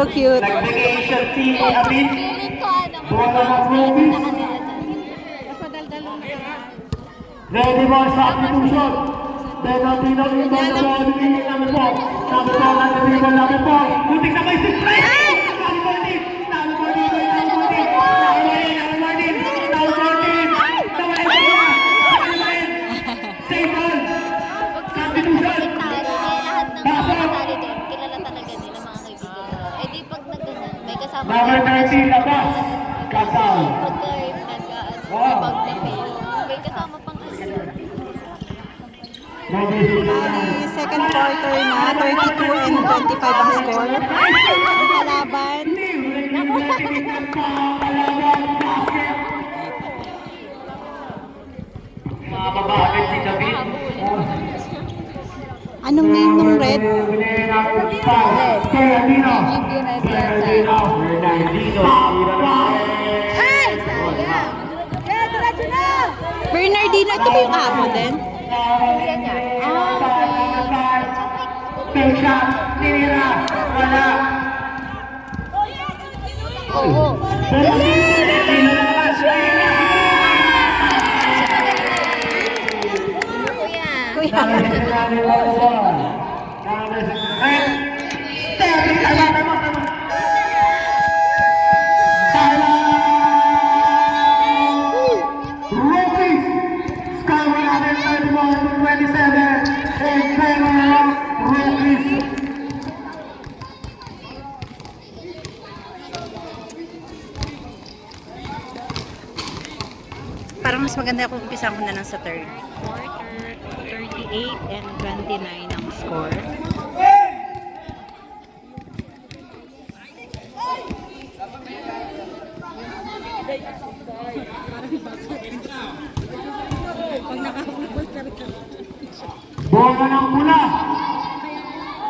So cute. Nagbigay siya si Abid. Feeling ko ano, Buwan ng sa movies. kanila dyan. Ready mo sa substitution. Penalty na rin ba sa ball? Binigay namin po. Sabi po, nagkabigay namin po. Butik na may stick play! Sabi po din. Sabi po din. Sabi po din. Sabi po din. Sabi po din. Sabi po din. Sabi po din. Save ball. Substitution. Lahat ng mga kasali doon, kilala talaga nila mga kaibigan. Eh di pag nagganyan, may kasama Number 13, labas. Kasal. Pagka may bag na fail, may kasama pang Bali, second quarter na, 32 and 25 ang score. Ang kalaban. Mababakit si David. Anong name ng red? Fernandino. Ay! Sayang! Kaya diretso na! Bernardino, ito ba yung amo din? Kuya niya. Take shot. Tinira. Wala. Oo. Kuya. Parang mas maganda kung umpisan ko na lang sa third quarter. 38 and 29 ang score. Bola ng pula.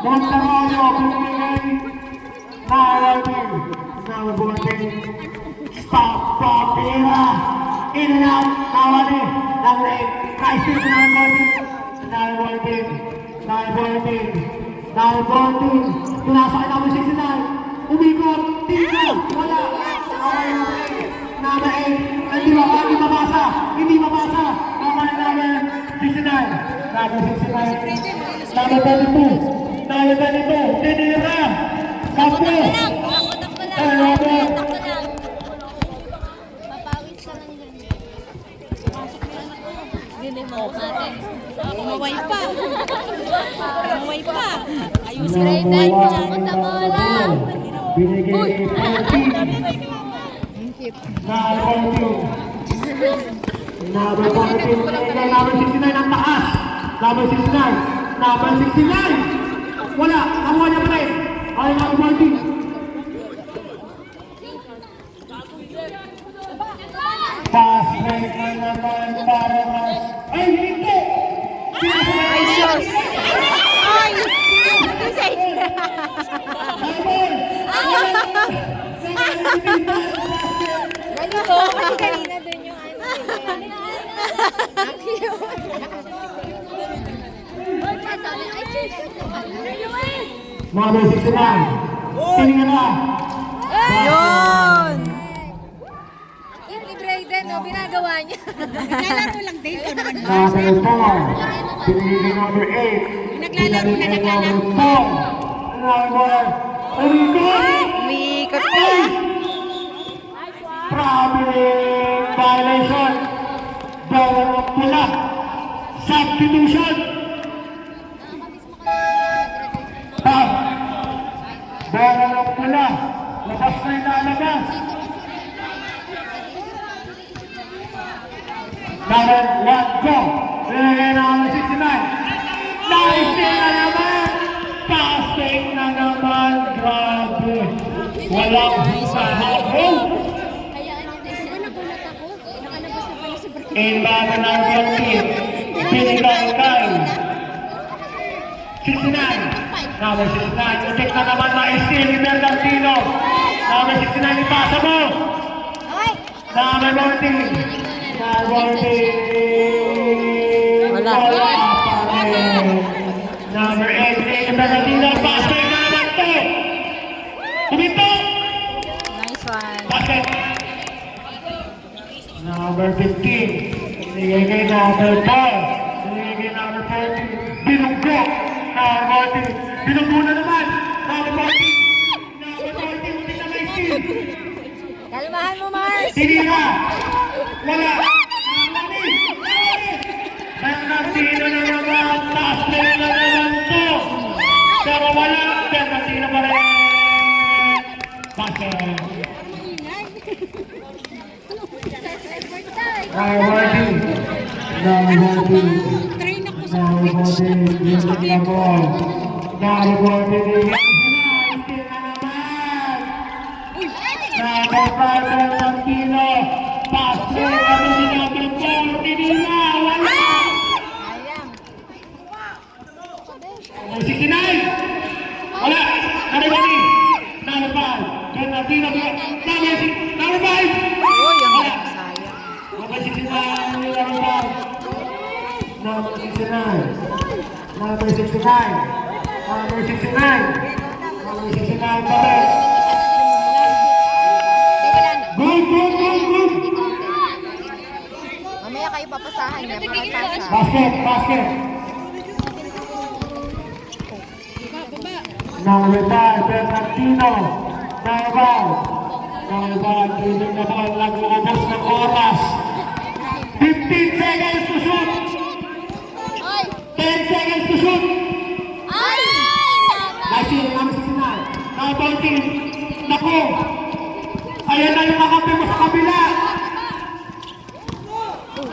Montaroyo, pinigay. Narating. Nabubuting. Stop, stop, tira. In and out, nawali. Ng leg. Crisis, narating. Pinasakay namin 69. Umikot. Tingnan. Wala. Number 8. Hindi mabasa. Number namin 69. Number 69. Number 22. Number 22. Tinira. Kapo. Takbo lang. Takbo lang. Mapawis ka lang dyan. Hindi mo natin. Umaway pa. Ayusin Grade 9 mo dyan sa bola. Binigay 14. Number 14. Number 69 ang taas. Number 69. Number 69. Wala. Nakuha niya pa rin. Ay, number 14. Pass break na naman para mas... Ay, hindi! Ay, sus! Ay! Ganito, kasi kanina dun yung ano. Ang cute. Sabi, ay, Number 69. Tingnan na. Yun! Yung ni Brayden, no, binagawa niya. Naglalaro lang din. Ito naman. Number 4. Pinigay number 8. Naglalaro na, naglalaro. Number 4. Umiikot ka. Traveling violation. Bawal ng pula. Substitution. Bawal ng pula. Labas na yung lalabas. Number 1, go. Pinigay number 69. Nice thing na naman. Passing na naman. Grabe. Walang sahaw. Imbaba ng team. Binigay kay 69. Number 69. Check na naman ma-steal ni Bernardino. Number 69. Ipasa mo. Number 14. Wala. Number 8. Ni Bernardino. Pass break na naman to. number 15. Sinigay number 4. Sinigay number 14. Binuggo. Number 14. Binuggo na naman. Number 14. Number 14. Hindi na may steal. Kalmahan mo, Mars! Hindi na. Wala. Bernardino na naman. Taas na naman to. Pero wala. Bernardino pa rin. Pase. Nawawarding. Nawawarding. Nawawarding. Nawawarding na ball. Nawawarding. Nakapal Bernardino. Pase. Ano si number 4? Hindi na. Wala. 69. Wala. Naribani. Number 5. Bernardino. Number 5. Uy, ang Wala. sayang. Number 69. Number 69. Number 69. Number 69. Number 69 pa rin. Good, good, good, good. Mamaya kayo papasahan niya para tasa. Basket, basket. Number 5, Bernardino. Number 5. Number 5, dribbling na ball. Nag-uubos ng oras. 15 seconds to shoot. Ay! 10 seconds to shoot. Ay! Nice yun, number 69. Number 14. Naku. Ayan na yung kakampi mo sa kabila.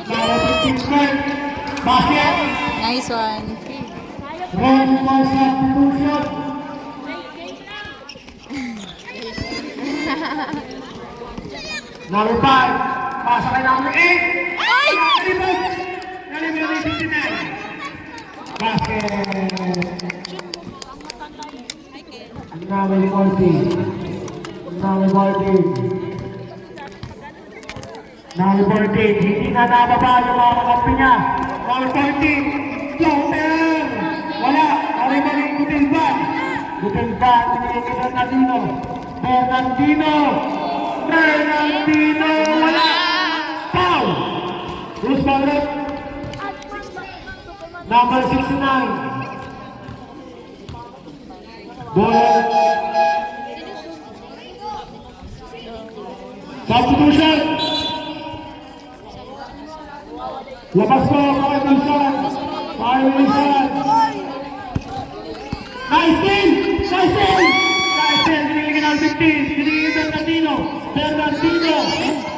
Number 15 square. Basket. Nice one. Ready for substitution. Number 5. Pasa kay number 8. Ay! Nalibig 59. Basket. Number 40. Number 40. Number 14. Hindi na nababa yung mga kakampi niya. Number 14. Floater. Wala. Nalibig Butilban. Butilban. Tinigil Bernardino. Bernardino. Bernardino. Wala. Foul. Bruce Barrett. Number 69. Ball. Substitution. Labas ko, Kyle Wilson. Kyle Wilson. Nice team! Nice team! Nice team! Tinigil ng 15. Tinigil Bernardino. Bernardino.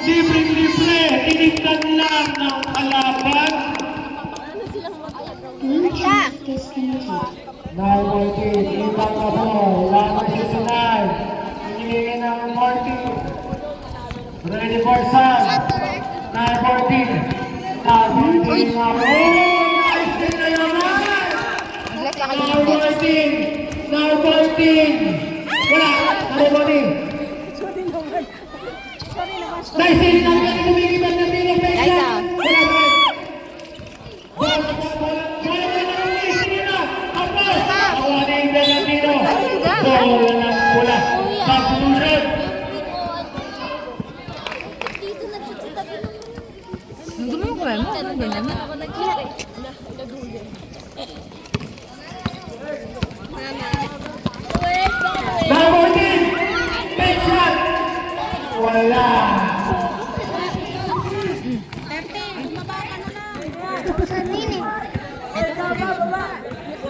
Libre-libre. Tinignan lang ng kalaban. Now 14. Ibang na ball. Number 69. Tinigil ng 40. Ready for sun. Number 14. Number 14. Nice team na naman! Number 14. Number 14. Wala. Number 14. Nice team. Number 14. Tumigil na tilo. Nice out. Wala ba? Wala ba? Wala ba? Sige na. Kapal. Wala yung Bernardino. Wala na. Wala. Substitution. Dito nag-shoot sa tabi ng... Ang gumawa ko mo. Ano ba naman? Ako nag-shoot eh. Number 14. Big shot. Wala.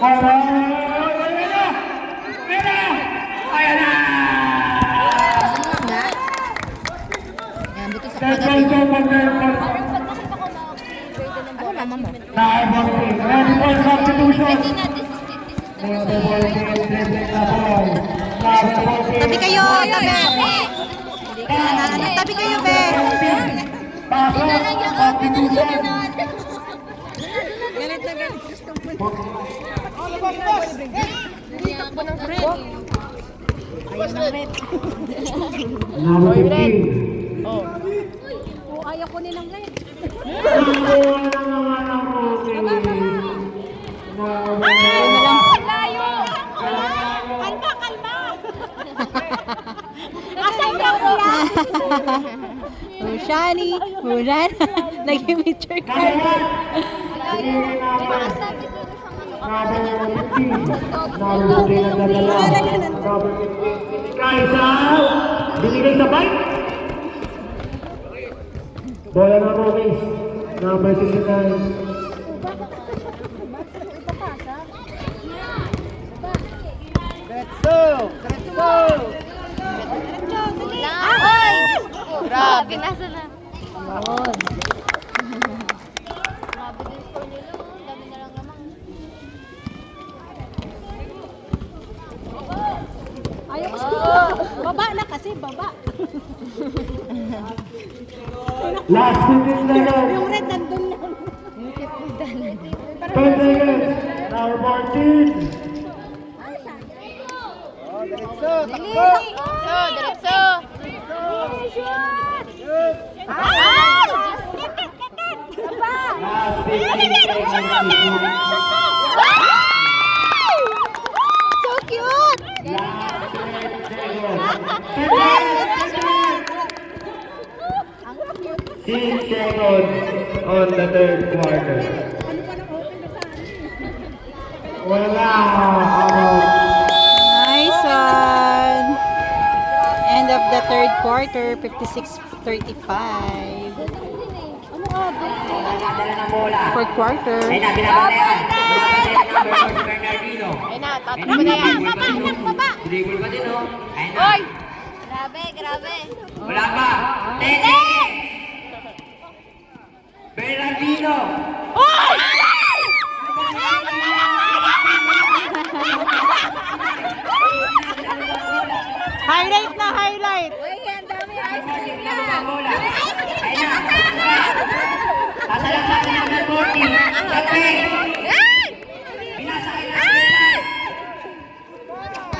Wala. Wala na. Wala. Ayan na. Yan, buti sa Let's pagdating. go, Bernardino. Parang pag nakita ko na Ano mama mo? Number 14. Ready for substitution. Hindi na, this is it. This is the Number 14. Dribbling na ball. Number 14. Tabi kayo! Tabi! result. Tabi kayo, be! Pasok. Substitution. Galit na galit. Number 15. Ayaw ko nilang red. Layo! Kalma, kalma! Asan daw niya? Shani, mura na. Nag-picture Number card. 1. Binigay number Sabi ko sa number 15. Number 14 ang dadala. Number 15. Binigay sa bike. Bola ng Robles. Number 69. Ay! Grabe. Nasa na. Yun. Grabe din score nila. Oh. Dami na lang naman. Ayaw ko baba na kasi, baba. Last 15 seconds. Yung red nandun na. 10 seconds. Number 14. Diretso. Last 15 seconds. So cute! Last 10 seconds. 6 seconds on the third quarter. Wala. Nice one. End of the third quarter, 56-35. Fourth quarter. Ay na, tatakbo na yan. Dribble pa din, oh. Ayun na. Oy! Grabe, grabe. Wala pa. 10 seconds. Bernardino. Highlight na, highlight. Bola. Ayun na. Tatalakad na number 14. Sakay. Pinasakay na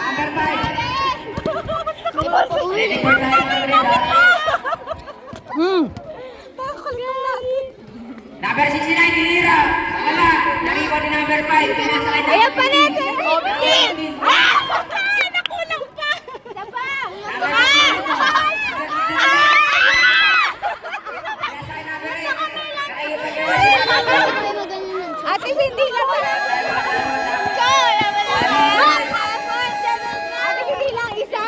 number 5. Ready for time ulit, Number 69, Hira. Wala. Nariwa ni number 5. Pinasakay na. Ayan pa rin! 15! Nakulang pa! Isa pa! Ate, hindi lang pala. Ate, hindi lang isa.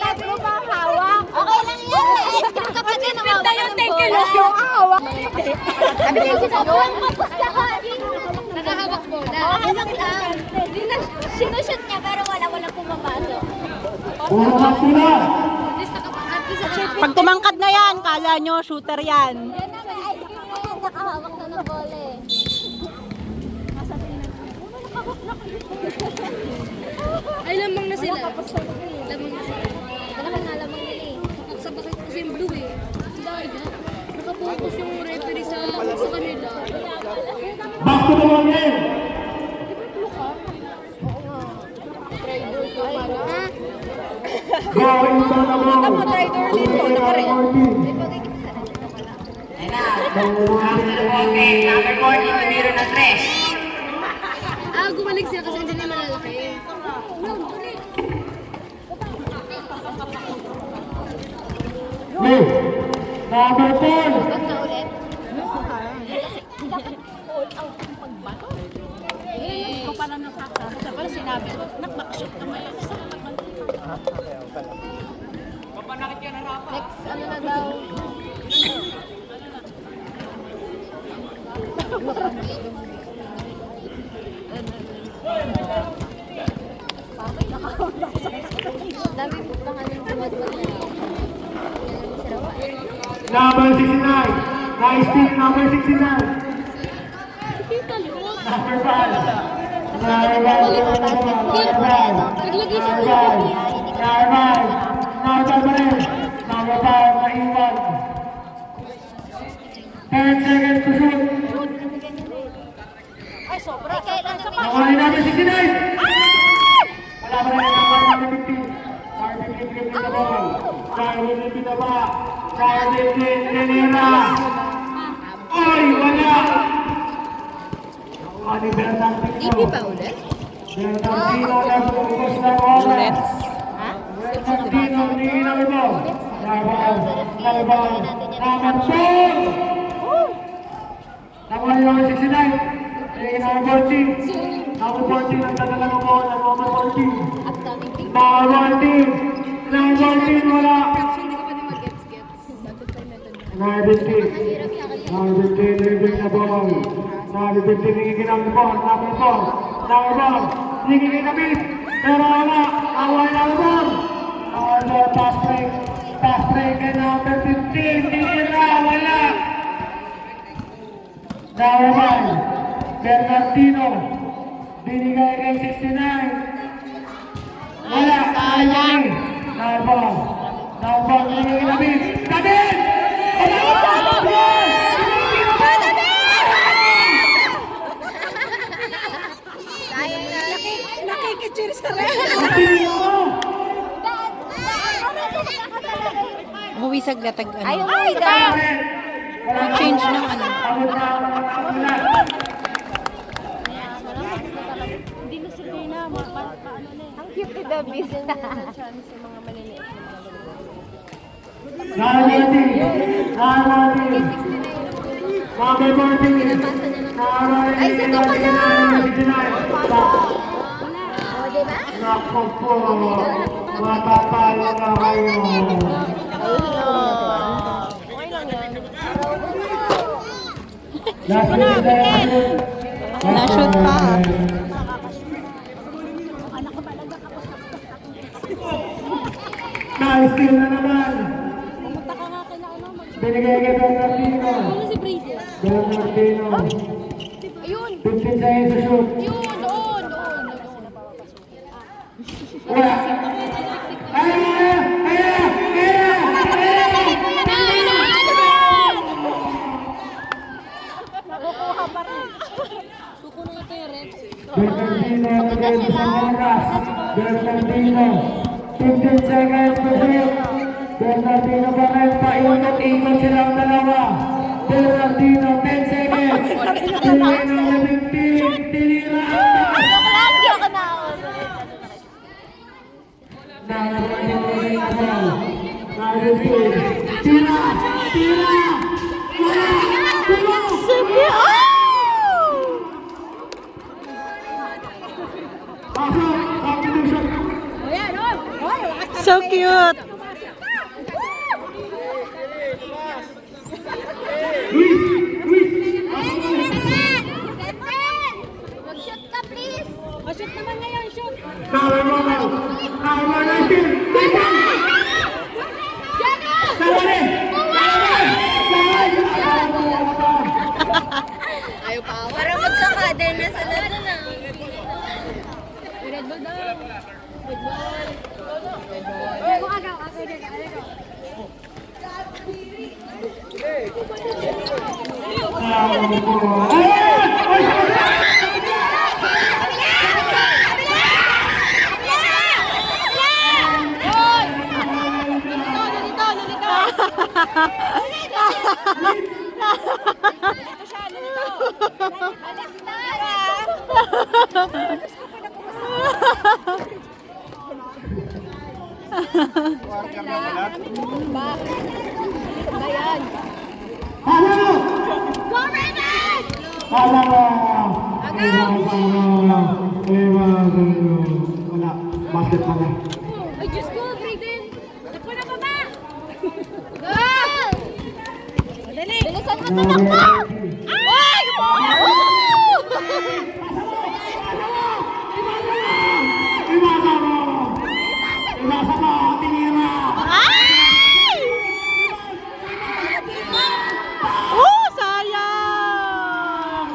Tatlo pa ang hawak. Okay lang yan. Ice cream ka pa din. Ganda yung thank you. Yung hawak. Sabi ko yung sinabuhan mo. Nakahawak mo. Nakahawak lang. Sinushoot niya pero walang pumapasok. Umat sila. Pag tumangkad na yan, kala nyo shooter yan. Yan na, may ice cream na yan. Nakahawak na ng bola eh. Ay, lamang na sila. Lamang na sila. Talaga nga lamang nila eh. Sa bakit kasi yung blue eh. Dahil na, nakapokus yung referee sa kanila. Back to the one game. Going to the ball. Ayun na. Number 14, tumiro ng 3. Ah, gumalik sila kasi hindi na malalaki. Move. Number 10. Ba't na ulit? Dapat all out ang pagbato. Ko pa na nakaka. Sabi sinabi ko, nakbakashoot ka mo. Next, ano na daw? Dami po pang anong tumadwad na. Number 69. Nice team, number 69. Number 5. Naglagay siya ng Number 5, naiwan. 10 seconds to shoot. Ay, kailan na Nakuli number 69. Wala pa rin number 15. Carmen Liquid na ball. Carmen Liquid na ba? Carmen Liquid, Renera. Ay, wala. Ani Bernardino. Ipi pa ulit? Bernardino nagpupos ng oras. Ulit. Bernardino, hindi na ito. Number 69. Number 14. Number 14 ang dadala mo po. Number 14. Upcoming team. Number 14. Number 14 wala. Hindi ko pa din mag-gets-gets. Bakit pa rin Number 15. Number 15, living na ball. Number 15, nangiginam na ball. Number 4. Number 4. Nangiginamit. Pero wala. Away na ball. Number 4, pass break. Pass break kay number 15. Tinira. Wala. Number 1. Bernardino. Binigay kay 69. Wala. Sayang. Number 4. Number 4, nangiginamit. Kabin! Nakikitsiri sa rin. Umuwi sa gatag ano. Ayaw mo ikaw. Change ng ano. Hindi na sila na, Ang cute ni David. chance sa mga maliliit. Ay, sito ka na! O, diba? Naku po, matatalo na kayo. Na-shoot pa. Na-steal na naman. Pumunta ka nga kila Binigay kay Bernardino. Ano si Brady? Bernardino. Ayun! 15 seconds to shoot. Yun! Doon! Wala. Kaya! Nakukuha pa rin. Suko na ito yung Rex. Bernardino again sa oras. Bernardino. 15 seconds to shoot. Bernardino pa rin. Paikot-ikot silang dalawa. Bernardino, 10 seconds. Tinira ng 15. Tinira ang taas. Lagi ako na ako. Tira! Tira! Wala! Tulong! Pasok! Substitution! So cute. Luis! Mag-shoot ka, please. Shoot naman ngayon, shoot! Number 19! Tawari! Ayaw pa ako. Para magkakader na sa lalo na. Red ball daw! Red ball! Red ball! Agaw! Wala. Basket pa na. Ay, Diyos ko, Brayden! Takbo na pa ba? Go! Madali. Bilisan mo tumakbo. Ay! Ibasa mo! Ibasa mo! Tinira! Oh, sayang.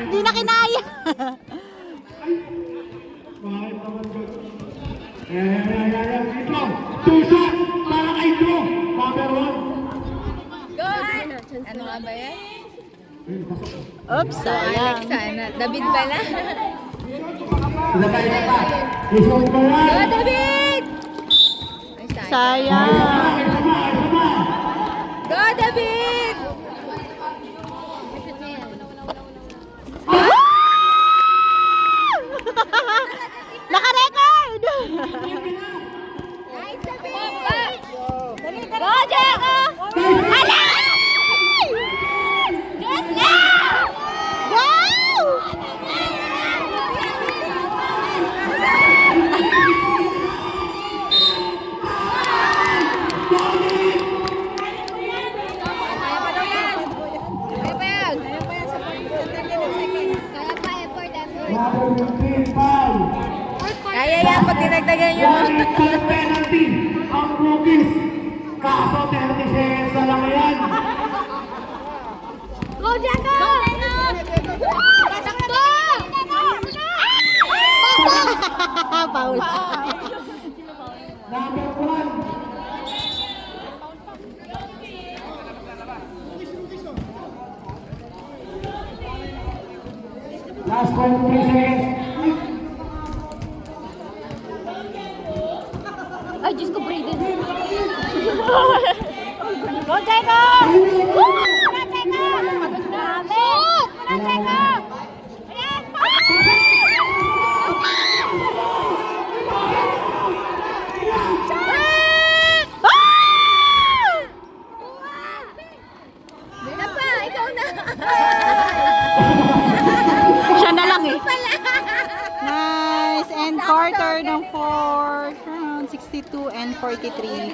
Hindi na kinaya. Bakit naman ba? Dito! Tusa! Para kay Drew! Number 1! Go! Ano nga ba yan? Oops, sayang. Sana. David pala. Isa pa, isa pa! Isang pa yan! Go, David! Ay, Sayang. Isa pa, isa pa! Go, David! dapat dinagdagan yun. Dahil sa penalty ang Rockies. Kaso 30 seconds na lang yan. Go, Jacko! Sakto! Paul. Number 1. Last 23 seconds. Ay, Diyos ko, Brayden. Go, Jacob! Ikaw na. Siya na lang eh. Nice! And quarter ng 4th round, 62 and 43.